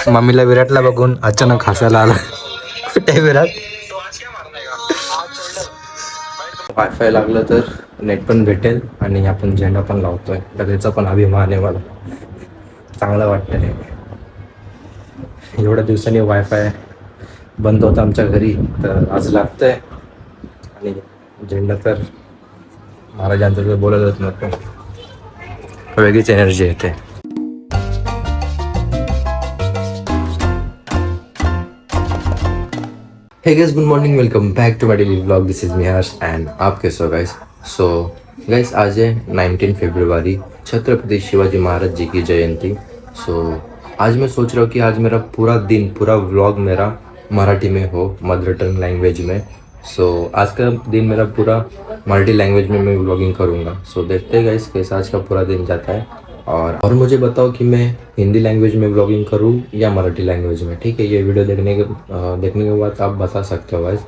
मम्मीला विराटला बघून अचानक हसायला आला. कुठे विराट? वायफाय लागलं तर नेट पण भेटेल आणि आपण झेंडा पण लावतोय, तर त्याचा पण अभिमान आहे मला. चांगलं वाटतं हे. एवढ्या दिवसांनी वायफाय बंद होता आमच्या घरी, तर आज लागतंय. आणि झेंडा तर महाराजांचं तर बोलायलाच नको, वेगळीच एनर्जी येते. Hey guys, good morning, welcome back to my daily vlog. This is Mihash and आप कैसे हो गाइस? सो गाइस, आज है 19 फरवरी, छत्रपति शिवाजी महाराज जी की जयंती. सो आज मैं सोच रहा हूँ कि आज मेरा पूरा दिन, पूरा व्लॉग मेरा मराठी में हो, मदर टंग लैंग्वेज में. सो आज का दिन मेरा पूरा मराठी लैंग्वेज में मैं व्लॉगिंग करूँगा. सो देखते हैं गाइस कैसा आज का पूरा दिन जाता है. और मुझे बताओ कि मैं हिंदी लैंग्वेज में व्लॉगिंग करूँ या मराठी लैंग्वेज में. ठीक है, ये वीडियो देखने के बाद आप बता सकते हो गाइस.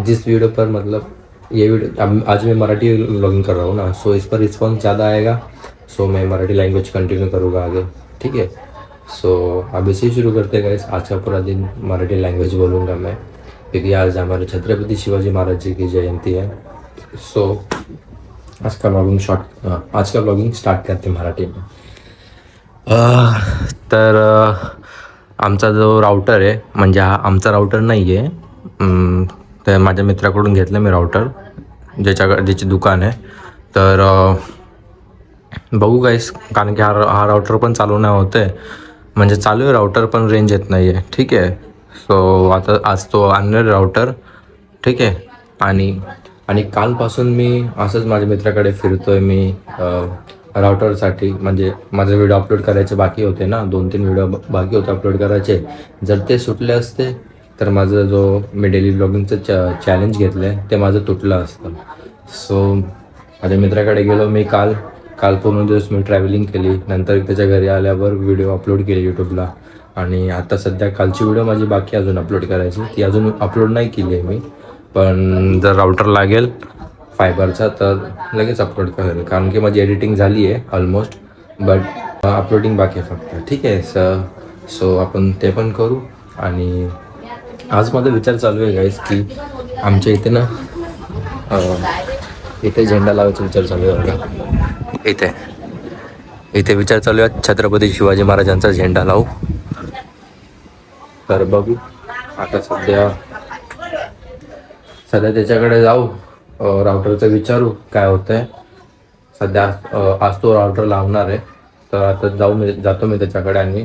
जिस वीडियो पर मतलब ये वीडियो आज मैं मराठी व्लॉगिंग कर रहा हूँ ना, सो इस पर रिस्पॉन्स ज़्यादा आएगा. सो मैं मराठी लैंग्वेज कंटिन्यू करूँगा आगे. ठीक है, सो अब इसे ही शुरू करते हैं गाइस. आज का पूरा दिन मराठी लैंग्वेज बोलूँगा मैं, क्योंकि आज हमारे छत्रपति शिवाजी महाराज जी की जयंती है. सो आज का व्लॉगिंग स्टार्ट करते मराठी में. तर आमचा जो राउटर आहे, म्हणजे हा आमचा राउटर नाही आहे, तर माझ्या मित्राकडून घेतलं मी राउटर, ज्याची दुकान आहे. तर बघू गाईस, कारण की हा राउटर पण चालू नाही होत आहे, म्हणजे चालू आहे राउटर पण रेंज येत नाही आहे. ठीक आहे, सो आता आज तो आणणार राउटर. ठीक आहे, आणि कालपासून मी असंच माझ्या मित्राकडे फिरतो आहे मी राउटरसाठी. म्हणजे माझे व्हिडिओ अपलोड करायचे बाकी होते ना, 2-3 व्हिडिओ बाकी होते अपलोड करायचे. जर ते सुटले असते तर माझं जो मी डेली ब्लॉगिंगचं चॅलेंज घेतलं आहे ते माझं तुटलं असतं. सो माझ्या मित्राकडे गेलो मी काल पूर्ण दिवस मी ट्रॅव्हलिंग केली. नंतर त्याच्या घरी आल्यावर व्हिडिओ अपलोड केली यूट्यूबला. आणि आता सध्या कालची व्हिडिओ माझी बाकी अजून अपलोड करायची, ती अजून अपलोड नाही केली आहे मी. पण जर राउटर लागेल फायबरचा तर लगेच अपलोड करेल, कारण की माझी एडिटिंग झाली आहे ऑलमोस्ट, बट अपलोडिंग बाकी आहे फक्त. ठीक आहे, सो आपण ते पण करू. आणि आज माझा विचार चालू आहे गाईस की आमच्या इथे ना इथे झेंडा लावायचा विचार चालू आहे बघा. इथे विचार चालू आहे छत्रपती शिवाजी महाराजांचा झेंडा लावू. तर बघू आता सध्या त्याच्याकडे जाऊ, राउटरचं विचारू काय होतं आहे. सध्या आज तो राउटर लावणार आहे, तर आता जातो मी त्याच्याकडे आणि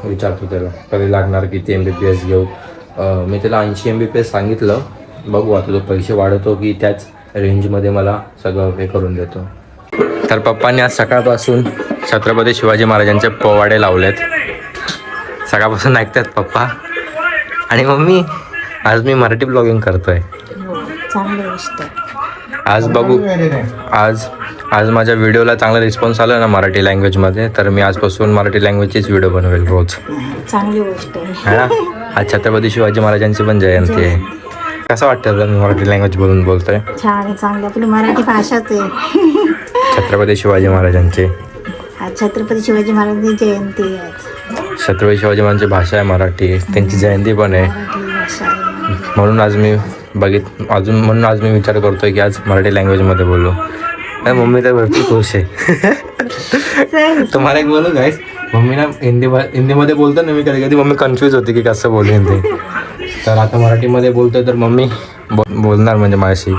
विचारतो त्याला कधी लागणार, किती MBPS घेऊ. मी त्याला 80 MBPS सांगितलं. बघू आता तो पैसे वाढवतो की त्याच रेंजमध्ये मला सगळं हे करून देतो. तर पप्पांनी आज सकाळपासून छत्रपती शिवाजी महाराजांचे पोवाडे लावलेत. सकाळपासून ऐकतात पप्पा आणि मम्मी. आज मी मराठी ब्लॉगिंग करतोय. आज बघू, आज माझ्या व्हिडिओला चांगला रिस्पॉन्स आला ना मराठी लँग्वेजमध्ये, तर मी आजपासून मराठी लँग्वेजचीच व्हिडिओ बनवेल रोज. चांगली गोष्ट आहे ना. आज छत्रपती शिवाजी महाराजांची पण जयंती आहे. कसं वाटतं मी मराठी लँग्वेज बोलतोय? छान, चांगलं. आपली मराठी भाषाच आहे. छत्रपती शिवाजी महाराजांचे, छत्रपती शिवाजी महाराजांची जयंती आहे. छत्रपती शिवाजी महाराजांची भाषा आहे मराठी, त्यांची जयंती पण आहे. म्हणून आज मी विचार करतोय की आज मराठी लँग्वेजमध्ये बोलू. मम्मी तर भरपूर खुश आहे. तुम्हाला एक बोलू गाईस, मम्मी ना हिंदीमध्ये बोलतो ना मी, कधी मम्मी कन्फ्यूज होती की कसं बोलू हिंदी. तर आता मराठीमध्ये बोलतोय तर मम्मी बोलणार म्हणजे माझ्याशी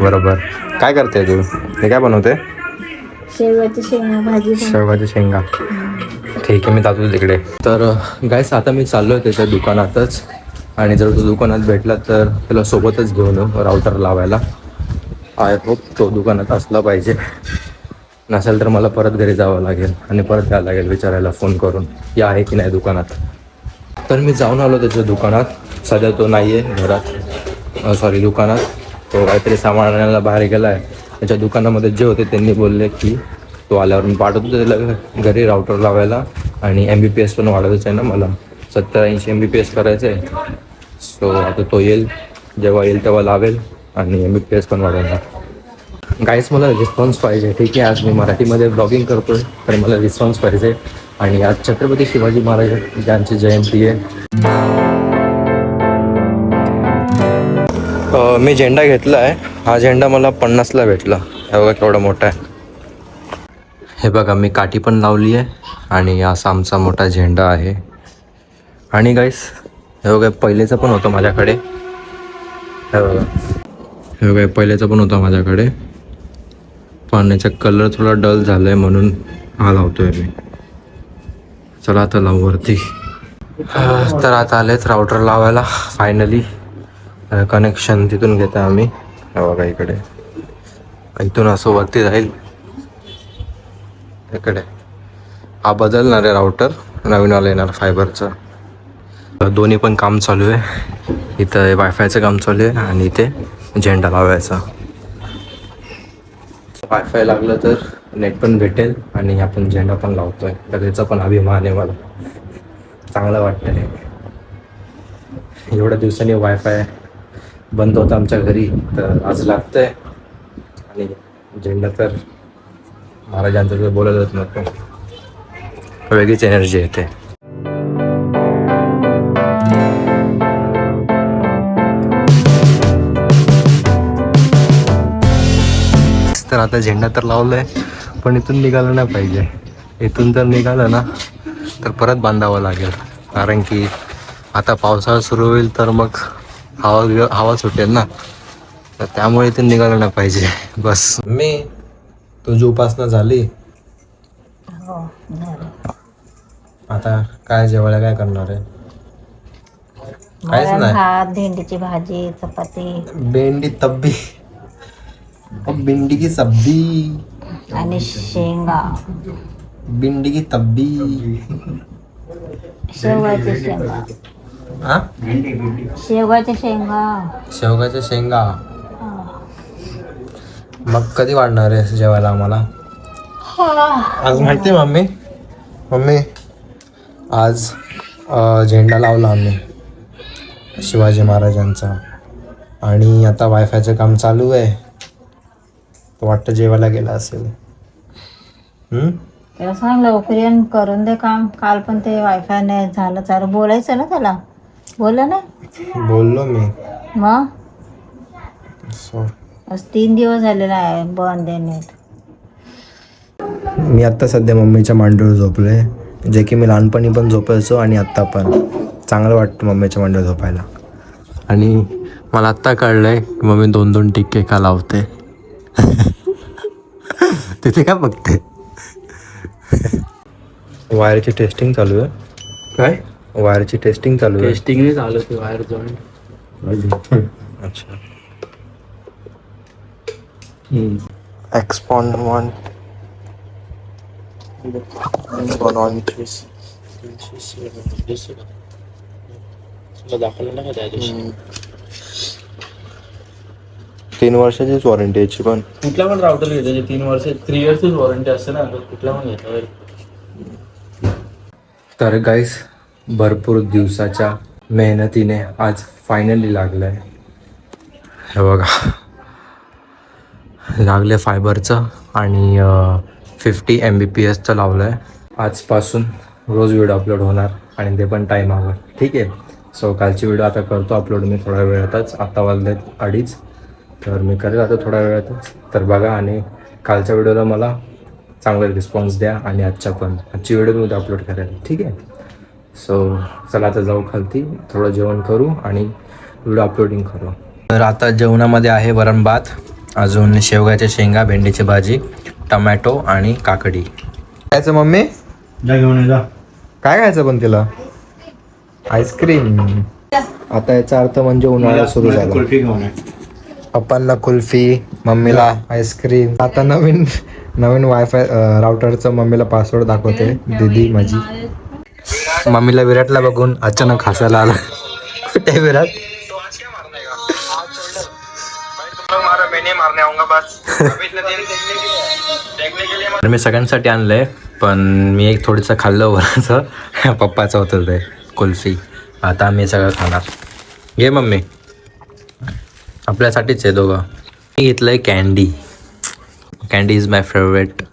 बरोबर. काय करते तू? हे काय बनवते? शेवगाची शेंगा. ठीक आहे, मी जातो तिकडे. तर गाईस आता मी चाललोय त्याच्या दुकानातच, आणि जर तो दुकानात भेटला तर त्याला सोबतच घेऊन येऊ राउटर लावायला. आय होप तो दुकानात असला पाहिजे, नसेल तर मला परत घरी जावं लागेल आणि परत यायला लागेल विचारायला फोन करून की आहे की नाही दुकानात. तर मी जाऊन आलो त्याच्या दुकानात. सध्या तो नाही आहे घरात, दुकानात. तो काहीतरी सामान आणायला बाहेर गेला आहे. त्याच्या दुकानामध्ये जे होते त्यांनी बोलले की तो आल्यावर मी पाठवतो त्याला घरी राउटर लावायला. आणि MBPS पण वाढवायचं आहे ना मला, 70-80 MBPS करायचं आहे. सो आता तो येईल, जेव्हा येईल तेव्हा लावेल आणि MBPS पण वाढवणार. गाईस मला रिस्पॉन्स पाहिजे. ठीक आहे, आज मी मराठीमध्ये ब्लॉगिंग करतोय तर मला रिस्पॉन्स पाहिजे. आणि आज छत्रपती शिवाजी महाराज यांची जयंती आहे. मी झेंडा घेतला आहे. हा झेंडा मला 50ला भेटला. हे बघा केवढा मोठा आहे. हे बघा मी काठी पण लावली आहे आणि असा आमचा मोठा झेंडा आहे. आणि गाईस हे बघा पहिलेचं पण होतं माझ्याकडे. हे बघा पहिलेचं पण होतं माझ्याकडे, पण याचा कलर थोडा डल झाला आहे म्हणून हा लावतोय मी. चला आता लावू वरती. तर आता आलेच राऊटर लावायला फायनली. कनेक्शन तिथून घेतो आम्ही. हे बघा इकडे, इथून असं वरती जाईल इकडे. हा बदलणार आहे राऊटर, नवीनवाला येणार फायबरचं. दोन्ही पण काम चालू आहे. इथं वायफायचं काम चालू आहे आणि इथे झेंडा लावायचा. वायफाय लागलं तर नेट पण भेटेल आणि आपण झेंडा पण लावतोय, तर त्याचा पण अभिमान आहे मला. चांगलं वाटतं आहे. एवढ्या दिवसांनी वायफाय बंद होता आमच्या घरी, तर आज लागतंय. आणि झेंडा तर महाराजांचं तर बोलायलाच नको, वेगळीच एनर्जी येते. तर आता झेंडा तर लावलाय, पण इथून निघालं नाही पाहिजे. इथून जर निघालं ना तर परत बांधावं लागेल, कारण की आता पावसाळा सुरू होईल तर मग हवा सुटेल ना, तर त्यामुळे इथून निघालं नाही पाहिजे. बस मी तुझी उपासना झाली. हो झालं. आता काय जेवायला काय करणार आहे? काहीच नाही. भात, भेंडीची भाजी, चपाती भेंडी तब्बी, भिंडी की सब्जी आणि शेंगा, भिंडी की तब्बी, शेवगाच्या शेंगा. हा शेवगाच्या शेंगा. शेवगाच्या शेंगा. हा. मग कधी वाढणार आहे जेवायला आम्हाला? आज माहिती आहे मम्मी आज झेंडा लावला आम्ही शिवाजी महाराजांचा, आणि आता वायफायचं काम चालू आहे. तो वाटतं जेवायला गेला असेल. त्याला सांग लवकर येऊन करून दे काम. काल पण ते वायफाय नाही झालं चालू. बोलायचं ना त्याला, बोललं ना. बोललो मी. मग आज 3 दिवस झालेला आहे बंद आहे नेट. मी आत्ता सध्या मम्मीच्या मांडीवर झोपले, जे की मी लहानपणी पण झोपायचो आणि आत्ता पण. चांगलं वाटतं मम्मीच्या मांडीवर झोपायला. आणि मला आत्ता कळलं आहे की मम्मी 2-2 टिक्के का लावते. तिथे काय बघते? वायरची टेस्टिंग चालू आहे. काय वायरची टेस्टिंग चालू आहे? टेस्टिंग नाही चालू ते वायर जॉईंट. अच्छा. एक्सपॉन 1 on 3. दाखवलं ना का त्या दिवशी? 3 वर्षाचीच वॉरंटी याची पण. कुठला पण राउटर घेतो 3 वर्ष 3 इयर्सच वॉरंटी असते ना, कुठला पण घेतो. तर गाईस भरपूर दिवसाच्या मेहनतीने आज फायनली लागलं आहे. हे बघा लागले फायबरचं आणि 50 Mbps लावलं आहे. आजपासून रोज व्हिडिओ अपलोड होणार आणि ते पण टाईमावर. ठीक आहे. सो कालची व्हिडिओ आता करतो अपलोड मी थोड्या वेळातच. आत्ता वाजले 2:30, तर मी करेल आता थोड्या वेळातच. तर बघा आणि कालच्या व्हिडिओला मला चांगला रिस्पॉन्स द्या आणि आजची व्हिडिओ मी उद्या अपलोड करेल. ठीक आहे. सो चला आता जाऊ खालती, थोडं जेवण करू आणि व्हिडिओ अपलोडिंग करू. तर आता जेवणामध्ये आहे वरण भात, अजून शेवगाच्या शेंगा, भेंडीची भाजी, टमॅटो आणि काकडी. खायचं मम्मी? जा घेऊन जा. काय खायचं पण तिला? आईस्क्रीम. आता याचा अर्थ म्हणजे उन्हाळा सुरू झाला. कुल्फी घेऊन आहे. पप्पांना कुल्फी, मम्मीला आईस्क्रीम. आता नवीन वायफाय राउटरचं मम्मीला पासवर्ड दाखवते दीदी माझी. मम्मीला विराटला बघून अचानक हसायला आला. कुठे विराट? मी सगळ्यांसाठी आणलंय, पण मी एक थोडंसं खाल्लं वरचं. पप्पाचं होतं ते कुल्फी. आता मी सगळं खाणार. घे मम्मी, आपल्यासाठीच आहे दोघं. मी घेतलंय candy. Candy is my favourite.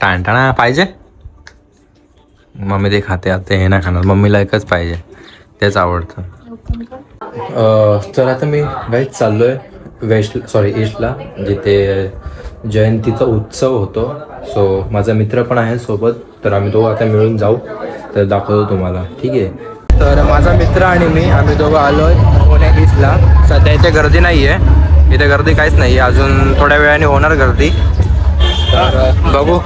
टाणटाणा पाहिजे. मम्मी ते खाते आता हे नाही खाणार. मम्मीला एकच पाहिजे, तेच आवडतं. तर आता मी गाईच चाललो आहे ईस्टला, जिथे जयंतीचा उत्सव होतो. सो माझा मित्र पण आहे सोबत, तर आम्ही दोघं आता मिळून जाऊ. तर दाखवतो तुम्हाला, ठीक आहे. तर माझा मित्र आणि मी आम्ही दोघं आलो आहे पुणे ईस्टला. सध्या इथे गर्दी नाही आहे, इथे गर्दी काहीच नाही आहे. अजून थोड्या वेळाने होणार गर्दी, तर बघू.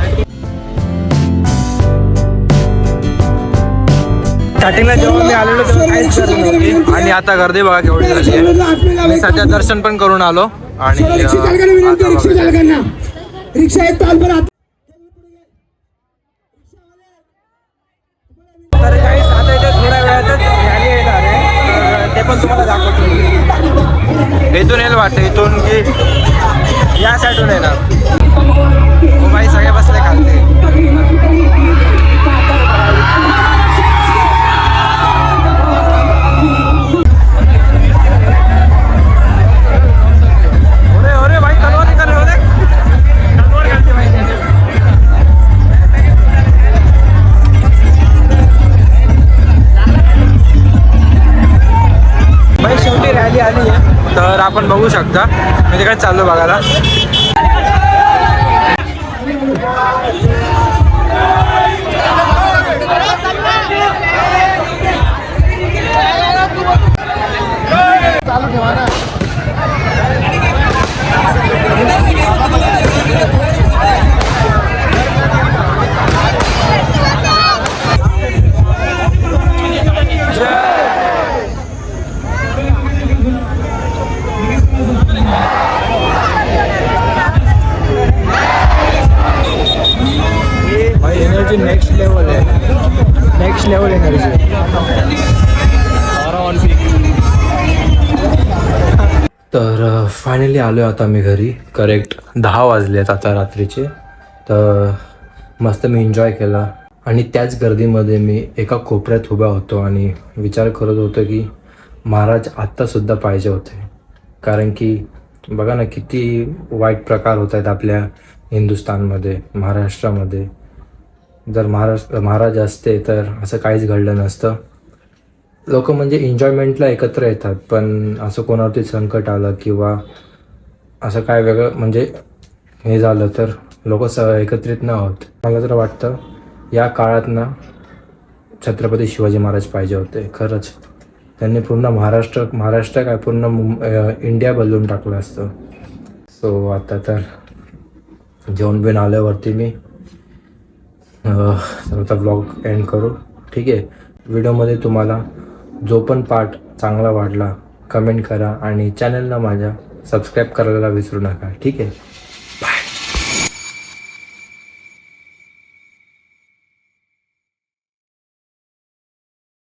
स्टार्टिंगला जेव्हा मी आलेलो तेव्हा काहीच गर्दी नव्हती, आणि आता गर्दी बघा केवढी झाली आहे. मी सध्या दर्शन पण करून आलो. आणि तर काही आता इथे थोड्या वेळातच रॅली येणार आहे, तर ते पण तुम्हाला दाखवतो. इथून येईल वाटतं, इथून की या साईडून येणार. हो बाई, सगळे बसले खालते. शेवटी रॅली आली आहे, तर आपण बघू शकता. मी तिकडे चाललो बघायला. एनर्जी नेक्स्ट लेवल आहे, नेक्स्ट लेवल एनर्जी. तर फायनली आलो आहे आता मी घरी. करेक्ट 10 वाजले आहेत आता रात्रीचे. तर मस्त मी एन्जॉय केला, आणि त्याच गर्दीमध्ये मी एका कोपऱ्यात उभा होतो आणि विचार करत होतो की महाराज आत्तासुद्धा पाहिजे होते. कारण की बघा ना, किती वाईट प्रकार होत आहेत आपल्या हिंदुस्थानमध्ये, महाराष्ट्रामध्ये. जर महाराज असते तर असं काहीच घडलं नसतं. लोक म्हणजे एन्जॉयमेंटला एकत्र येतात, पण असं कोणावरती संकट आलं किंवा असं काय वेगळं म्हणजे हे झालं तर लोक एकत्रित न होत. मला तर वाटतं या काळात ना छत्रपती शिवाजी महाराज पाहिजे होते खरंच. त्यांनी पूर्ण महाराष्ट्र काय पूर्ण इंडिया बदलून टाकलं असतं. सो आता तर जेवण बिन आल्यावरती मी आता व्लॉग एंड करू, ठीक आहे. व्हिडिओमध्ये तुम्हाला जो पण पार्ट चांगला वाटला कमेंट करा, आणि चॅनलला माझ्या सबस्क्राईब करायला विसरू नका, ठीक आहे.